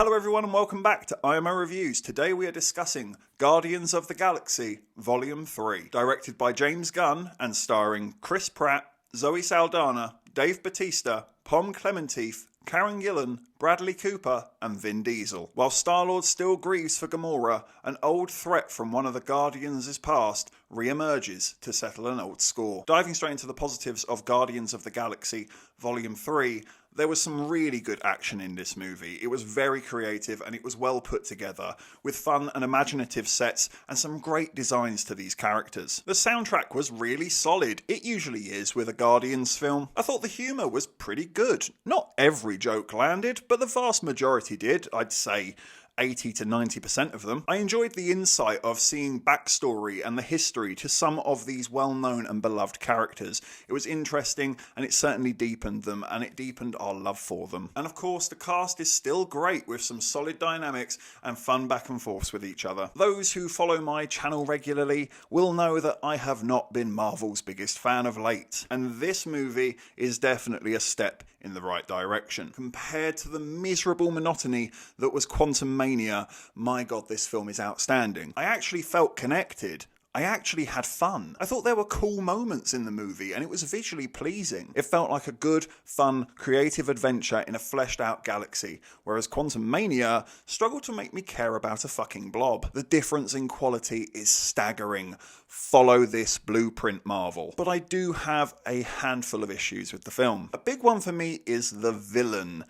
Hello everyone and welcome back to IMO Reviews. Today we are discussing Guardians of the Galaxy Volume 3, directed by James Gunn and starring Chris Pratt, Zoe Saldana, Dave Bautista, Klementieff, Karen Gillan, Bradley Cooper and Vin Diesel. While Star-Lord still grieves for Gamora, an old threat from one of the Guardians' past re-emerges to settle an old score. Diving straight into the positives of Guardians of the Galaxy Volume 3, there was some really good action in this movie. It was very creative and it was well put together, with fun and imaginative sets and some great designs to these characters. The soundtrack was really solid. It usually is with a Guardians film. I thought the humour was pretty good. Not every joke landed, but the vast majority did. I'd say 80 to 90% of them. I enjoyed the insight of seeing backstory and the history to some of these well-known and beloved characters. It was interesting and it certainly deepened them, and it deepened our love for them. And of course the cast is still great, with some solid dynamics and fun back and forths with each other. Those who follow my channel regularly will know that I have not been Marvel's biggest fan of late, and this movie is definitely a step in the right direction. Compared to the miserable monotony that was Quantumania, my god, this film is outstanding. I actually felt connected. I actually had fun. I thought there were cool moments in the movie and it was visually pleasing. It felt like a good, fun, creative adventure in a fleshed out galaxy, whereas Quantumania struggled to make me care about a fucking blob. The difference in quality is staggering. Follow this blueprint, Marvel. But I do have a handful of issues with the film. A big one for me is the villain.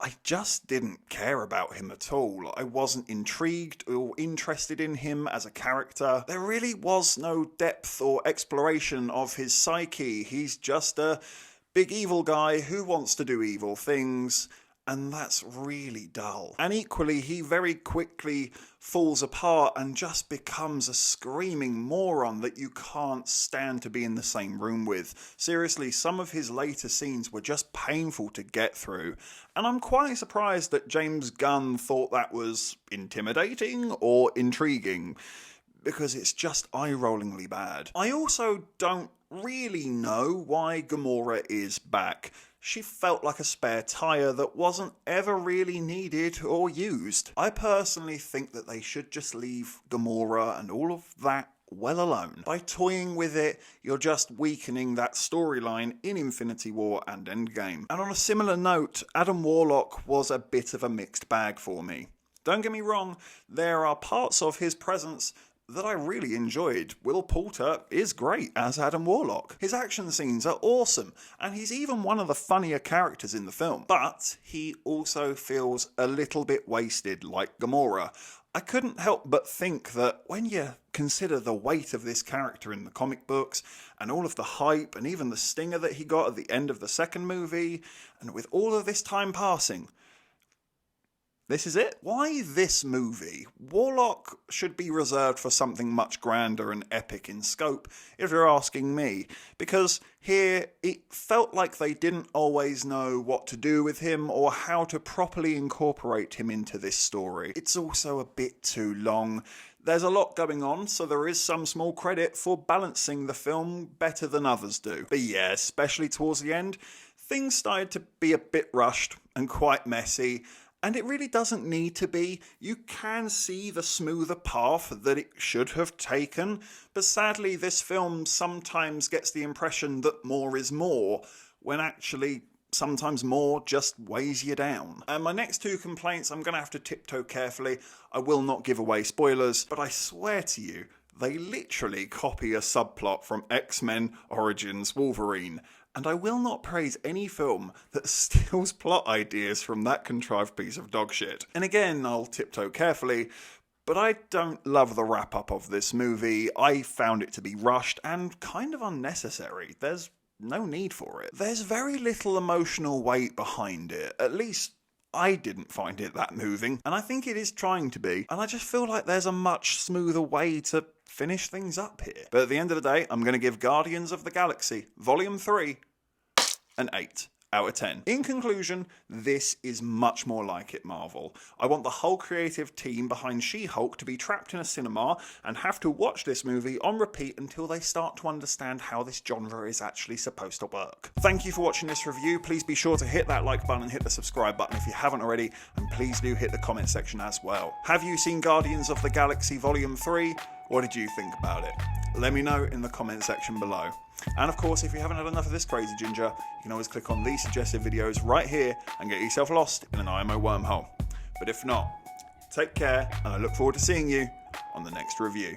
I just didn't care about him at all. I wasn't intrigued or interested in him as a character. There really was no depth or exploration of his psyche. He's just a big evil guy who wants to do evil things, and that's really dull. And equally, he very quickly falls apart and just becomes a screaming moron that you can't stand to be in the same room with. Seriously, some of his later scenes were just painful to get through, and I'm quite surprised that James Gunn thought that was intimidating or intriguing, because it's just eye-rollingly bad. I also don't really know why Gamora is back. She felt like a spare tyre that wasn't ever really needed or used. I personally think that they should just leave Gamora and all of that well alone. By toying with it, you're just weakening that storyline in Infinity War and Endgame. And on a similar note, Adam Warlock was a bit of a mixed bag for me. Don't get me wrong, there are parts of his presence that I really enjoyed. Will Poulter is great as Adam Warlock. His action scenes are awesome, and he's even one of the funnier characters in the film. But he also feels a little bit wasted, like Gamora. I couldn't help but think that when you consider the weight of this character in the comic books, and all of the hype, and even the stinger that he got at the end of the second movie, and with all of this time passing, this is it? Why this movie? Warlock should be reserved for something much grander and epic in scope, if you're asking me, because here it felt like they didn't always know what to do with him or how to properly incorporate him into this story. It's also a bit too long. There's a lot going on, so there is some small credit for balancing the film better than others do. But yeah, especially towards the end, things started to be a bit rushed and quite messy. And it really doesn't need to be. You can see the smoother path that it should have taken, but sadly this film sometimes gets the impression that more is more, when actually sometimes more just weighs you down. And my next two complaints, I'm going to have to tiptoe carefully. I will not give away spoilers, but I swear to you, they literally copy a subplot from X-Men Origins Wolverine. And I will not praise any film that steals plot ideas from that contrived piece of dog shit. And again, I'll tiptoe carefully, but I don't love the wrap-up of this movie. I found it to be rushed and kind of unnecessary. There's no need for it. There's very little emotional weight behind it, at least I didn't find it that moving, and I think it is trying to be, and I just feel like there's a much smoother way to finish things up here. But at the end of the day, I'm going to give Guardians of the Galaxy Volume 3 an 8 out of 10. In conclusion, this is much more like it, Marvel. I want the whole creative team behind She-Hulk to be trapped in a cinema and have to watch this movie on repeat until they start to understand how this genre is actually supposed to work. Thank you for watching this review. Please be sure to hit that like button and hit the subscribe button if you haven't already, and please do hit the comment section as well. Have you seen Guardians of the Galaxy Volume 3? What did you think about it? Let me know in the comment section below. And of course, if you haven't had enough of this crazy ginger, you can always click on these suggested videos right here and get yourself lost in an IMO wormhole. But if not, take care, and I look forward to seeing you on the next review.